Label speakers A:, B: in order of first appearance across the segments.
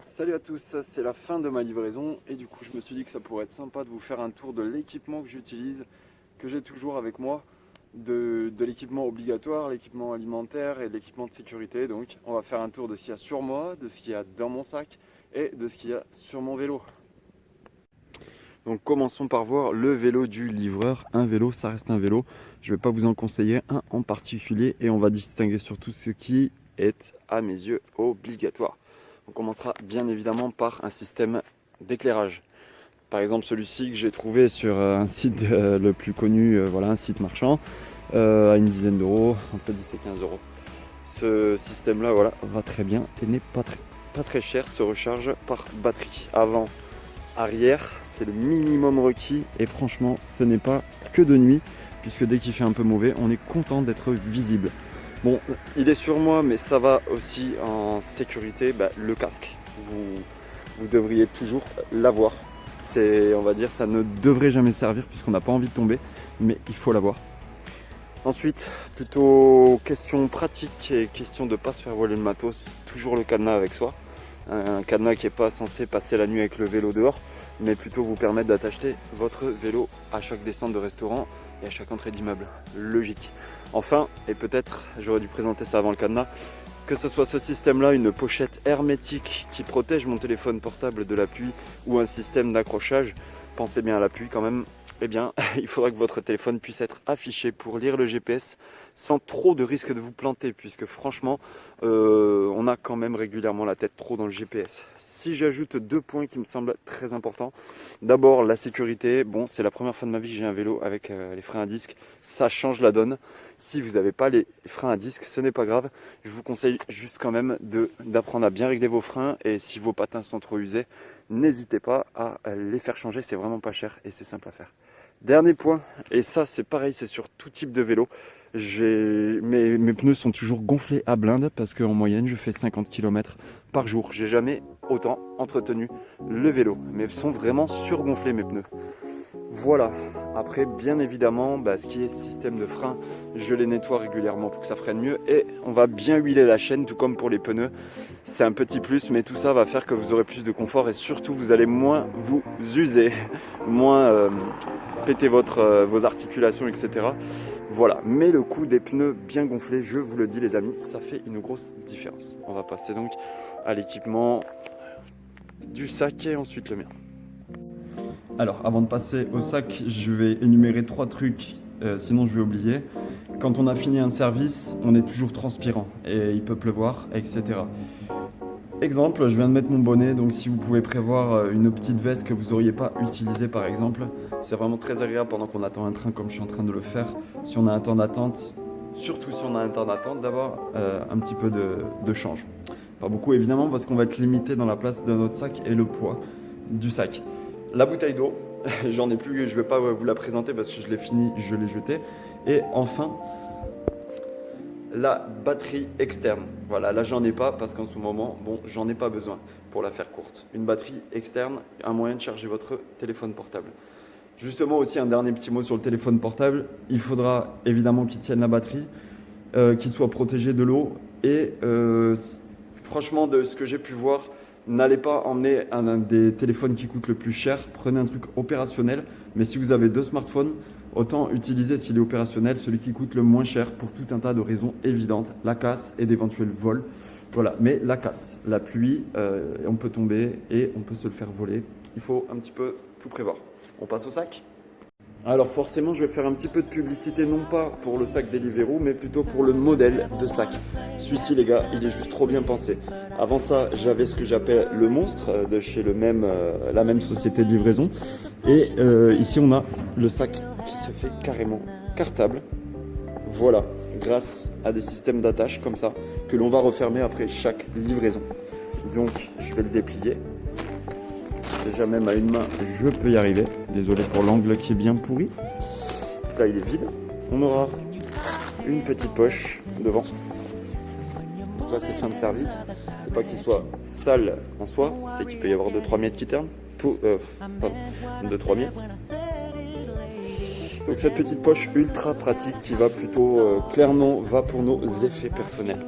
A: Salut à tous, c'est la fin de ma livraison et du coup je me suis dit que ça pourrait être sympa de vous faire un tour de l'équipement que j'utilise, que j'ai toujours avec moi, de l'équipement obligatoire, l'équipement alimentaire et l'équipement de sécurité. Donc on va faire un tour de ce qu'il y a sur moi, de ce qu'il y a dans mon sac et de ce qu'il y a sur mon vélo. Donc commençons par voir le vélo du livreur. Un vélo, ça reste un vélo. Je ne vais pas vous en conseiller un en particulier et on va distinguer surtout ce qui est à mes yeux obligatoire. On commencera bien évidemment par un système d'éclairage. Par exemple celui-ci que j'ai trouvé sur un site le plus connu, voilà, un site marchand, à une dizaine d'euros, entre 10 et 15 euros. Ce système-là, voilà, va très bien et n'est pas très cher, se recharge par batterie. Avant, arrière, c'est le minimum requis et franchement ce n'est pas que de nuit puisque dès qu'il fait un peu mauvais on est content d'être visible. Bon, il est sur moi mais ça va aussi en sécurité, le casque. Vous devriez toujours l'avoir. On va dire, ça ne devrait jamais servir puisqu'on n'a pas envie de tomber, mais il faut l'avoir. Ensuite, plutôt question pratique et question de ne pas se faire voler le matos, toujours le cadenas avec soi. Un cadenas qui n'est pas censé passer la nuit avec le vélo dehors, mais plutôt vous permettre d'attacher votre vélo à chaque descente de restaurant et à chaque entrée d'immeuble. Logique. Enfin, et peut-être j'aurais dû présenter ça avant le cadenas, que ce soit ce système-là, une pochette hermétique qui protège mon téléphone portable de la pluie ou un système d'accrochage, pensez bien à la pluie quand même, eh bien il faudra que votre téléphone puisse être affiché pour lire le GPS sans trop de risque de vous planter puisque franchement on a quand même régulièrement la tête trop dans le GPS. Si j'ajoute deux points qui me semblent très importants, d'abord la sécurité, bon c'est la première fois de ma vie que j'ai un vélo avec les freins à disque, ça change la donne. Si vous n'avez pas les freins à disque, ce n'est pas grave, je vous conseille juste quand même d'apprendre à bien régler vos freins et si vos patins sont trop usés, n'hésitez pas à les faire changer, c'est vraiment pas cher et c'est simple à faire. Dernier point, et ça c'est pareil, c'est sur tout type de vélo, mes pneus sont toujours gonflés à blinde parce qu'en moyenne je fais 50 km par jour. J'ai jamais autant entretenu le vélo, mais sont vraiment surgonflés mes pneus. Voilà, après bien évidemment ce qui est système de frein, je les nettoie régulièrement pour que ça freine mieux et on va bien huiler la chaîne tout comme pour les pneus. C'est un petit plus mais tout ça va faire que vous aurez plus de confort et surtout vous allez moins vous user, moins péter vos articulations etc. Voilà, mais le coup des pneus bien gonflés, je vous le dis les amis, ça fait une grosse différence. On va passer donc à l'équipement du sac et ensuite le mien. Alors, avant de passer au sac, je vais énumérer trois trucs, sinon je vais oublier. Quand on a fini un service, on est toujours transpirant et il peut pleuvoir, etc. Exemple, je viens de mettre mon bonnet, donc si vous pouvez prévoir une petite veste que vous n'auriez pas utilisée par exemple, c'est vraiment très agréable pendant qu'on attend un train comme je suis en train de le faire. Si on a un temps d'attente, surtout si on a un temps d'attente, d'avoir un petit peu de change. Pas beaucoup évidemment parce qu'on va être limité dans la place de notre sac et le poids du sac. La bouteille d'eau, j'en ai plus, je ne vais pas vous la présenter parce que je l'ai fini, je l'ai jetée. Et enfin, la batterie externe. Voilà, là j'en ai pas parce qu'en ce moment, bon, j'en ai pas besoin pour la faire courte. Une batterie externe, un moyen de charger votre téléphone portable. Justement aussi un dernier petit mot sur le téléphone portable. Il faudra évidemment qu'il tienne la batterie, qu'il soit protégé de l'eau et franchement de ce que j'ai pu voir, n'allez pas emmener un des téléphones qui coûtent le plus cher, prenez un truc opérationnel, mais si vous avez deux smartphones, autant utiliser s'il est opérationnel celui qui coûte le moins cher pour tout un tas de raisons évidentes, la casse et d'éventuels vols. Voilà, mais la casse, la pluie, on peut tomber et on peut se le faire voler. Il faut un petit peu tout prévoir. On passe au sac ? Alors forcément, je vais faire un petit peu de publicité, non pas pour le sac Deliveroo, mais plutôt pour le modèle de sac. Celui-ci, les gars, il est juste trop bien pensé. Avant ça, j'avais ce que j'appelle le monstre de chez la même société de livraison. Et ici, on a le sac qui se fait carrément cartable. Voilà, grâce à des systèmes d'attache comme ça, que l'on va refermer après chaque livraison. Donc, je vais le déplier. Déjà même à une main, je peux y arriver. Désolé pour l'angle qui est bien pourri. Là, il est vide. On aura une petite poche devant. Donc là, c'est fin de service. C'est pas qu'il soit sale en soi, c'est qu'il peut y avoir 2-3 miettes qui tournent. 2-3 miettes. Donc cette petite poche ultra pratique qui va plutôt clairement va pour nos effets personnels.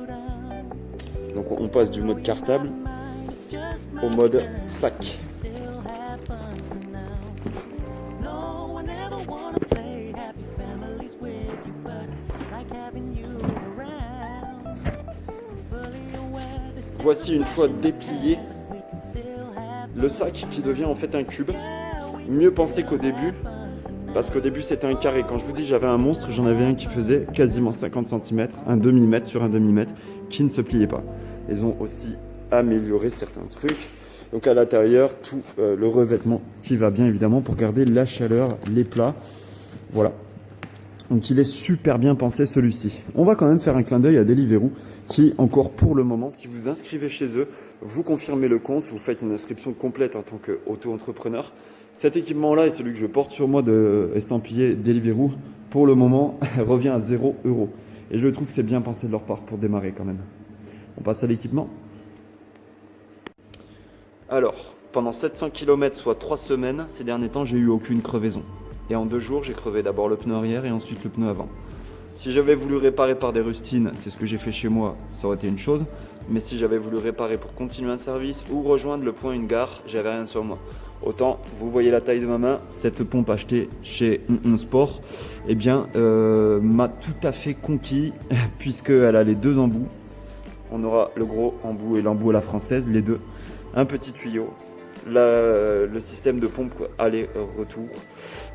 A: Donc on passe du mode cartable au mode sac. Voici une fois déplié le sac qui devient en fait un cube. Mieux pensé qu'au début, parce qu'au début c'était un carré. Quand je vous dis j'avais un monstre, j'en avais un qui faisait quasiment 50 cm, un demi-mètre sur un demi-mètre, qui ne se pliait pas. Ils ont aussi amélioré certains trucs. Donc à l'intérieur, tout le revêtement qui va bien évidemment pour garder la chaleur, les plats. Voilà. Donc il est super bien pensé celui-ci. On va quand même faire un clin d'œil à Deliveroo qui, encore pour le moment, si vous inscrivez chez eux, vous confirmez le compte, vous faites une inscription complète en tant qu'auto-entrepreneur. Cet équipement-là est celui que je porte sur moi de estampillé Deliveroo. Pour le moment, revient à 0 €. Et je trouve que c'est bien pensé de leur part pour démarrer quand même. On passe à l'équipement. Alors, pendant 700 km, soit 3 semaines, ces derniers temps, j'ai eu aucune crevaison. Et en 2 jours, j'ai crevé d'abord le pneu arrière et ensuite le pneu avant. Si j'avais voulu réparer par des rustines, c'est ce que j'ai fait chez moi, ça aurait été une chose. Mais si j'avais voulu réparer pour continuer un service ou rejoindre le point une gare, j'avais rien sur moi. Autant, vous voyez la taille de ma main, cette pompe achetée chez Sport, eh bien, m'a tout à fait conquis puisqu'elle a les deux embouts. On aura le gros embout et l'embout à la française, les deux. Un petit tuyau, le système de pompe aller-retour.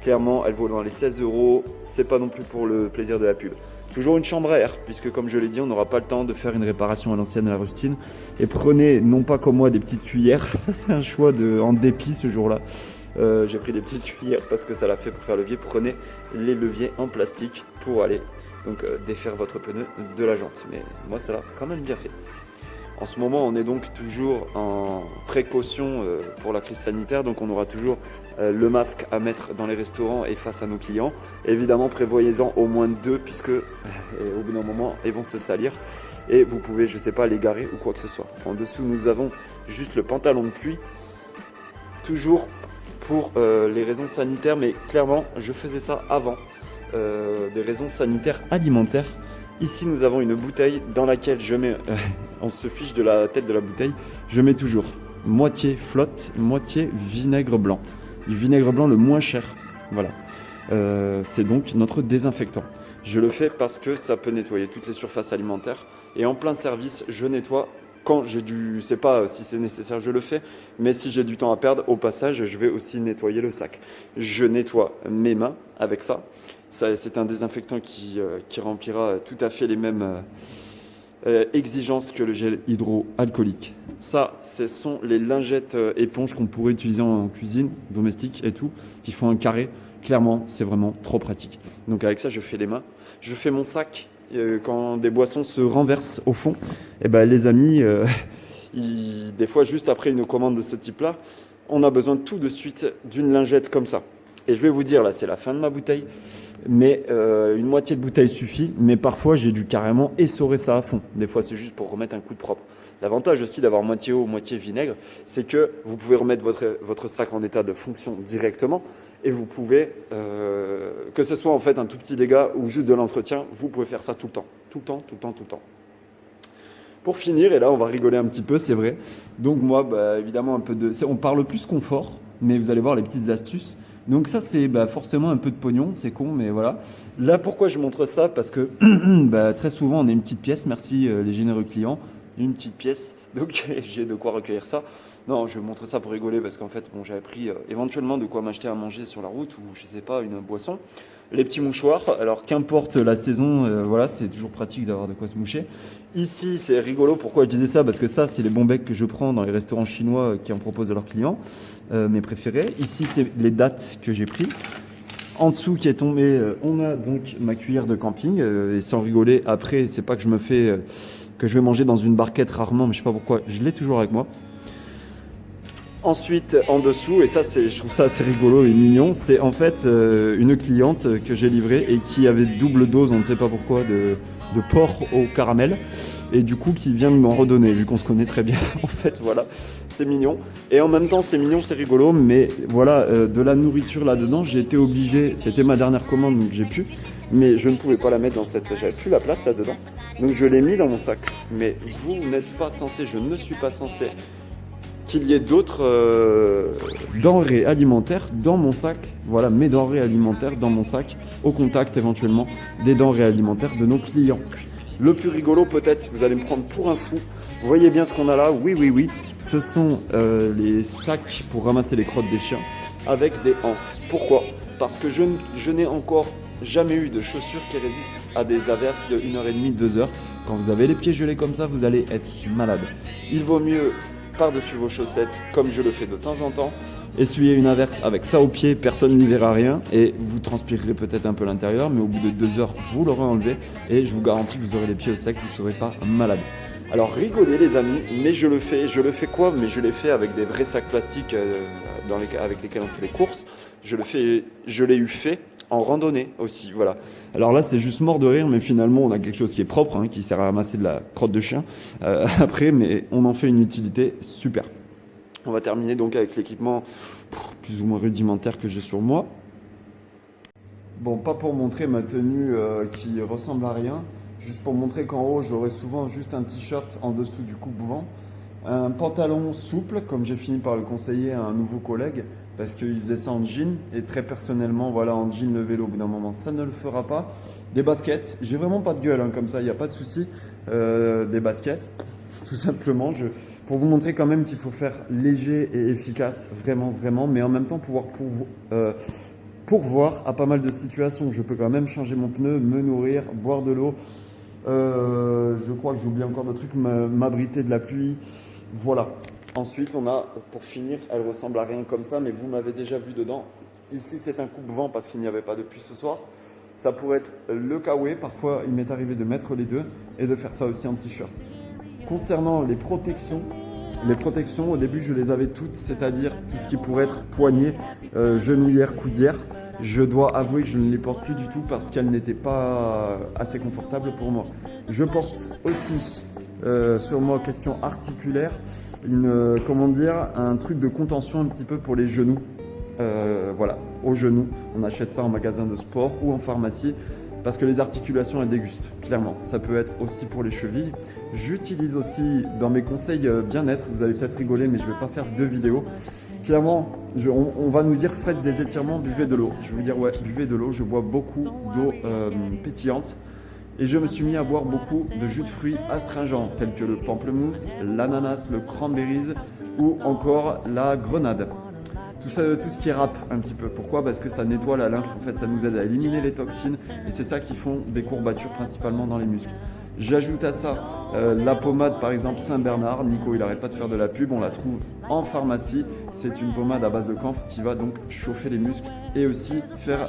A: Clairement, elle vaut dans les 16 €. C'est pas non plus pour le plaisir de la pub. Toujours une chambre à air, puisque comme je l'ai dit, on n'aura pas le temps de faire une réparation à l'ancienne à la rustine. Et prenez, non pas comme moi, des petites cuillères. Ça, c'est un choix en dépit ce jour-là. J'ai pris des petites cuillères parce que ça l'a fait pour faire levier. Prenez les leviers en plastique pour aller défaire votre pneu de la jante. Mais moi, ça l'a quand même bien fait. En ce moment, on est donc toujours en précaution pour la crise sanitaire, donc on aura toujours le masque à mettre dans les restaurants et face à nos clients. Évidemment, prévoyez-en au moins 2 puisque au bout d'un moment, ils vont se salir et vous pouvez, je sais pas, les garer ou quoi que ce soit. En dessous, nous avons juste le pantalon de pluie, toujours pour les raisons sanitaires, mais clairement, je faisais ça avant, des raisons sanitaires alimentaires. Ici, nous avons une bouteille dans laquelle je mets, on se fiche de la tête de la bouteille, je mets toujours moitié flotte, moitié vinaigre blanc. Du vinaigre blanc le moins cher, voilà. C'est donc notre désinfectant. Je le fais parce que ça peut nettoyer toutes les surfaces alimentaires. Et en plein service, je nettoie quand j'ai je sais pas si c'est nécessaire, je le fais. Mais si j'ai du temps à perdre, au passage, je vais aussi nettoyer le sac. Je nettoie mes mains avec ça. C'est un désinfectant qui remplira tout à fait les mêmes exigences que le gel hydroalcoolique. Ça, ce sont les lingettes éponges qu'on pourrait utiliser en cuisine domestique et tout, qui font un carré. Clairement, c'est vraiment trop pratique. Donc avec ça, je fais les mains. Je fais mon sac. Quand des boissons se renversent au fond, et ben, les amis, des fois, juste après une commande de ce type-là, on a besoin tout de suite d'une lingette comme ça. Et je vais vous dire, là, c'est la fin de ma bouteille. Mais une moitié de bouteille suffit, mais parfois j'ai dû carrément essorer ça à fond. Des fois c'est juste pour remettre un coup de propre. L'avantage aussi d'avoir moitié eau, moitié vinaigre, c'est que vous pouvez remettre votre sac en état de fonction directement et vous pouvez, que ce soit en fait un tout petit dégât ou juste de l'entretien, vous pouvez faire ça tout le temps. Tout le temps, tout le temps, tout le temps. Pour finir, et là on va rigoler un petit peu, c'est vrai. Donc moi, évidemment, on parle plus confort, mais vous allez voir les petites astuces. Donc ça, c'est forcément un peu de pognon, c'est con, mais voilà. Là, pourquoi je montre ça? Parce que très souvent, on a une petite pièce, merci les généreux clients, une petite pièce, donc j'ai de quoi recueillir ça. Non, je montre ça pour rigoler parce qu'en fait, j'avais pris éventuellement de quoi m'acheter à manger sur la route ou je sais pas, une boisson. Les petits mouchoirs, alors qu'importe la saison, voilà, c'est toujours pratique d'avoir de quoi se moucher. Ici, c'est rigolo, pourquoi je disais ça? Parce que ça, c'est les bons becs que je prends dans les restaurants chinois qui en proposent à leurs clients, mes préférés. Ici, c'est les dattes que j'ai pris. En dessous qui est tombé, on a donc ma cuillère de camping. Et sans rigoler, après, c'est pas que je me fais, que je vais manger dans une barquette rarement, mais je sais pas pourquoi, je l'ai toujours avec moi. Ensuite, en dessous, et ça, je trouve ça assez rigolo et mignon, c'est en fait une cliente que j'ai livrée et qui avait double dose, on ne sait pas pourquoi, de porc au caramel. Et du coup, qui vient de m'en redonner, vu qu'on se connaît très bien. En fait, voilà, c'est mignon. Et en même temps, c'est mignon, c'est rigolo, mais voilà, de la nourriture là-dedans, j'ai été obligé, c'était ma dernière commande, donc j'ai pu, mais je ne pouvais pas la mettre dans j'avais plus la place là-dedans. Donc je l'ai mis dans mon sac. Mais vous n'êtes pas censé, je ne suis pas censé qu'il y ait d'autres denrées alimentaires dans mon sac. Voilà, mes denrées alimentaires dans mon sac, au contact éventuellement des denrées alimentaires de nos clients. Le plus rigolo peut-être, vous allez me prendre pour un fou. Vous voyez bien ce qu'on a là? Oui, oui, oui. Ce sont les sacs pour ramasser les crottes des chiens avec des anses. Pourquoi? Parce que je n'ai encore jamais eu de chaussures qui résistent à des averses de 1h30, 2h. Quand vous avez les pieds gelés comme ça, vous allez être malade. Il vaut mieux par-dessus vos chaussettes, comme je le fais de temps en temps, essuyer une averse avec ça au pied, personne n'y verra rien et vous transpirerez peut-être un peu l'intérieur, mais au bout de 2 heures, vous l'aurez enlevé et je vous garantis que vous aurez les pieds au sec, vous ne serez pas malade. Alors rigolez les amis, mais je le fais quoi? Mais je l'ai fait avec des vrais sacs plastiques avec lesquels on fait les courses. Je l'ai eu fait en randonnée aussi, voilà. Alors là, c'est juste mort de rire, mais finalement, on a quelque chose qui est propre, hein, qui sert à ramasser de la crotte de chien après, mais on en fait une utilité super. On va terminer donc avec l'équipement plus ou moins rudimentaire que j'ai sur moi. Bon, pas pour montrer ma tenue qui ressemble à rien, juste pour montrer qu'en haut, j'aurai souvent juste un t-shirt en dessous du coupe-vent, un pantalon souple, comme j'ai fini par le conseiller à un nouveau collègue, parce qu'il faisait ça en jean, et très personnellement, voilà, en jean, le vélo, au bout d'un moment, ça ne le fera pas. Des baskets, j'ai vraiment pas de gueule, hein, comme ça, il n'y a pas de souci. Des baskets, tout simplement, pour vous montrer quand même qu'il faut faire léger et efficace, vraiment, vraiment, mais en même temps pouvoir pourvoir à pas mal de situations. Je peux quand même changer mon pneu, me nourrir, boire de l'eau. Je crois que j'ai oublié encore d'autres trucs, m'abriter de la pluie. Voilà. Ensuite, on a, pour finir, elle ressemble à rien comme ça, mais vous m'avez déjà vu dedans. Ici, c'est un coupe-vent parce qu'il n'y avait pas de pluie ce soir. Ça pourrait être le kawaii. Parfois, il m'est arrivé de mettre les deux et de faire ça aussi en t-shirt. Concernant les protections, au début, je les avais toutes, c'est-à-dire tout ce qui pourrait être poignet, genouillère, coudière. Je dois avouer que je ne les porte plus du tout parce qu'elles n'étaient pas assez confortables pour moi. Je porte aussi sur moi, question articulaire, un truc de contention un petit peu pour les genoux. Voilà, aux genoux. On achète ça en magasin de sport ou en pharmacie parce que les articulations, elles dégustent, clairement. Ça peut être aussi pour les chevilles. J'utilise aussi dans mes conseils bien-être, vous allez peut-être rigoler, mais je ne vais pas faire 2 vidéos. Clairement, on va nous dire faites des étirements, buvez de l'eau. Je vais vous dire ouais, buvez de l'eau. Je bois beaucoup d'eau pétillante. Et je me suis mis à boire beaucoup de jus de fruits astringents, tels que le pamplemousse, l'ananas, le cranberries ou encore la grenade. Tout ce qui râpe un petit peu. Pourquoi? Parce que ça nettoie la lymphe, en fait, ça nous aide à éliminer les toxines et c'est ça qui font des courbatures principalement dans les muscles. J'ajoute à ça la pommade par exemple Saint-Bernard. Nico, il n'arrête pas de faire de la pub, on la trouve en pharmacie. C'est une pommade à base de camphre qui va donc chauffer les muscles et aussi faire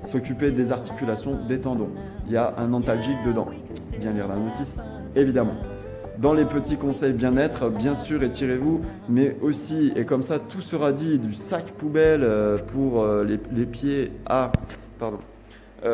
A: s'occuper des articulations, des tendons. Il y a un antalgique dedans. Bien lire la notice, évidemment. Dans les petits conseils bien-être, bien sûr, étirez-vous, mais aussi, et comme ça, tout sera dit, du sac poubelle pour les pieds à... Pardon.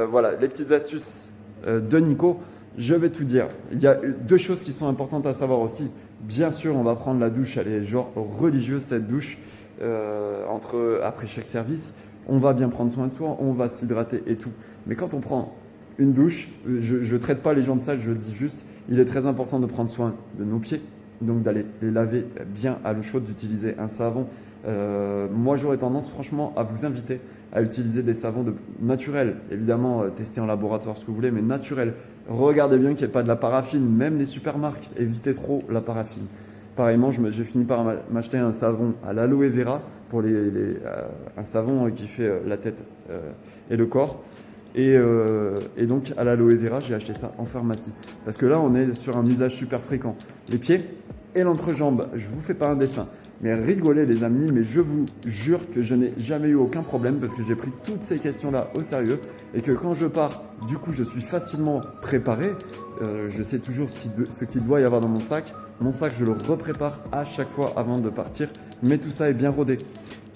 A: Voilà, les petites astuces de Nico, je vais tout dire. Il y a 2 choses qui sont importantes à savoir aussi. Bien sûr, on va prendre la douche, elle est genre religieuse cette douche, après chaque service. On va bien prendre soin de soi, on va s'hydrater et tout. Mais quand on prend une douche, je ne traite pas les gens de ça, je dis juste, il est très important de prendre soin de nos pieds, donc d'aller les laver bien à l'eau chaude, d'utiliser un savon. Moi, j'aurais tendance franchement à vous inviter à utiliser des savons naturels, évidemment testés en laboratoire, ce que vous voulez, mais naturels. Regardez bien qu'il n'y ait pas de la paraffine, même les supermarques, évitez trop la paraffine. Pareillement, j'ai fini par m'acheter un savon à l'aloe vera, pour un savon qui fait la tête et le corps. Et donc à l'aloe vera, j'ai acheté ça en pharmacie. Parce que là, on est sur un usage super fréquent. Les pieds et l'entrejambe, je ne vous fais pas un dessin. Mais rigolez les amis, mais je vous jure que je n'ai jamais eu aucun problème parce que j'ai pris toutes ces questions-là au sérieux et que quand je pars, du coup, je suis facilement préparé. Je sais toujours ce qu'il doit y avoir dans mon sac. Mon sac, je le reprépare à chaque fois avant de partir, mais tout ça est bien rodé.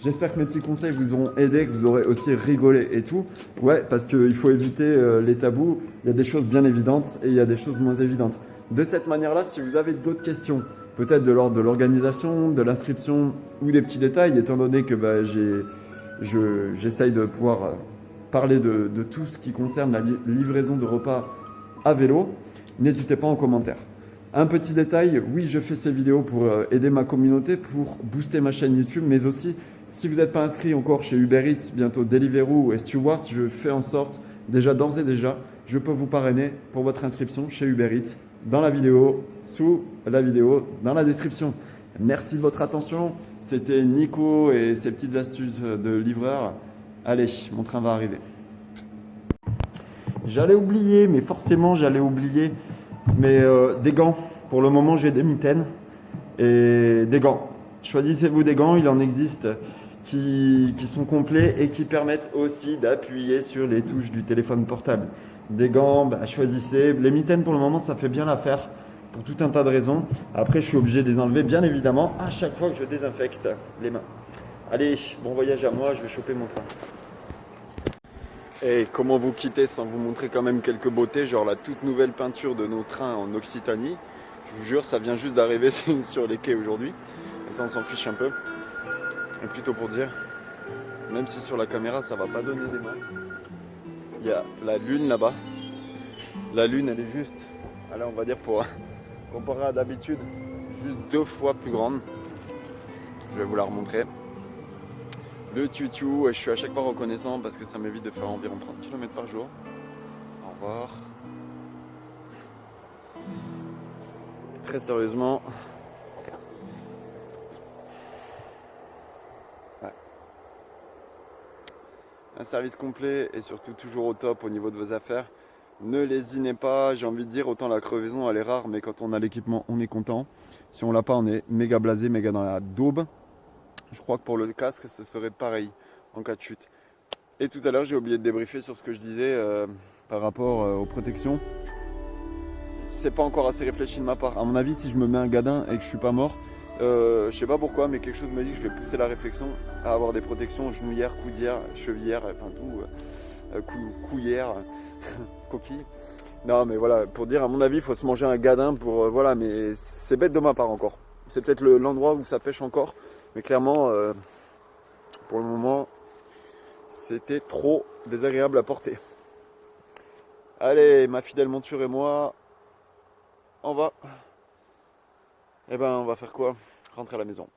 A: J'espère que mes petits conseils vous auront aidé, que vous aurez aussi rigolé et tout. Ouais, parce qu'il faut éviter les tabous. Il y a des choses bien évidentes et il y a des choses moins évidentes. De cette manière-là, si vous avez d'autres questions, peut-être de l'ordre de l'organisation, de l'inscription ou des petits détails, étant donné que j'essaye de pouvoir parler de tout ce qui concerne la livraison de repas à vélo, n'hésitez pas en commentaire. Un petit détail, oui, je fais ces vidéos pour aider ma communauté, pour booster ma chaîne YouTube, mais aussi, si vous n'êtes pas inscrit encore chez Uber Eats, bientôt Deliveroo et Stewart, je fais en sorte, d'ores et déjà, je peux vous parrainer pour votre inscription chez Uber Eats, dans la vidéo, sous la vidéo, dans la description. Merci de votre attention, c'était Nico et ses petites astuces de livreur. Allez, mon train va arriver. J'allais oublier, mais forcément j'allais oublier. Mais des gants, pour le moment j'ai des mitaines et des gants. Choisissez-vous des gants, il en existe qui sont complets et qui permettent aussi d'appuyer sur les touches du téléphone portable. Des gants, bah, choisissez. Les mitaines pour le moment ça fait bien l'affaire pour tout un tas de raisons. Après je suis obligé de les enlever bien évidemment à chaque fois que je désinfecte les mains. Allez, bon voyage à moi, je vais choper mon train. Et comment vous quitter sans vous montrer quand même quelques beautés, genre la toute nouvelle peinture de nos trains en Occitanie. Je vous jure, ça vient juste d'arriver sur les quais aujourd'hui. Et ça, on s'en fiche un peu. Et plutôt pour dire, même si sur la caméra, ça va pas donner des masses. Il y a la lune là-bas. La lune, elle est juste, allez, on va dire pour comparer à d'habitude, juste 2 fois plus grande. Je vais vous la remontrer. Le tutu, et je suis à chaque fois reconnaissant parce que ça m'évite de faire environ 30 km par jour. Au revoir. Et très sérieusement, ouais. Un service complet et surtout toujours au top au niveau de vos affaires. Ne lésinez pas, j'ai envie de dire, autant la crevaison elle est rare, mais quand on a l'équipement, on est content. Si on l'a pas, on est méga blasé, méga dans la daube. Je crois que pour le casque, ce serait pareil en cas de chute. Et tout à l'heure, j'ai oublié de débriefer sur ce que je disais par rapport aux protections. C'est pas encore assez réfléchi de ma part. À mon avis, si je me mets un gadin et que je suis pas mort, je sais pas pourquoi, mais quelque chose me dit que je vais pousser la réflexion à avoir des protections genouillères, coudières, chevillères, enfin tout, couillères, coquilles. Non, mais voilà, pour dire, à mon avis, il faut se manger un gadin pour. Voilà, mais c'est bête de ma part encore. C'est peut-être l'endroit où ça pêche encore, mais clairement, pour le moment, c'était trop désagréable à porter. Allez, ma fidèle monture et moi, on va. Eh ben, on va faire quoi? Rentrer à la maison.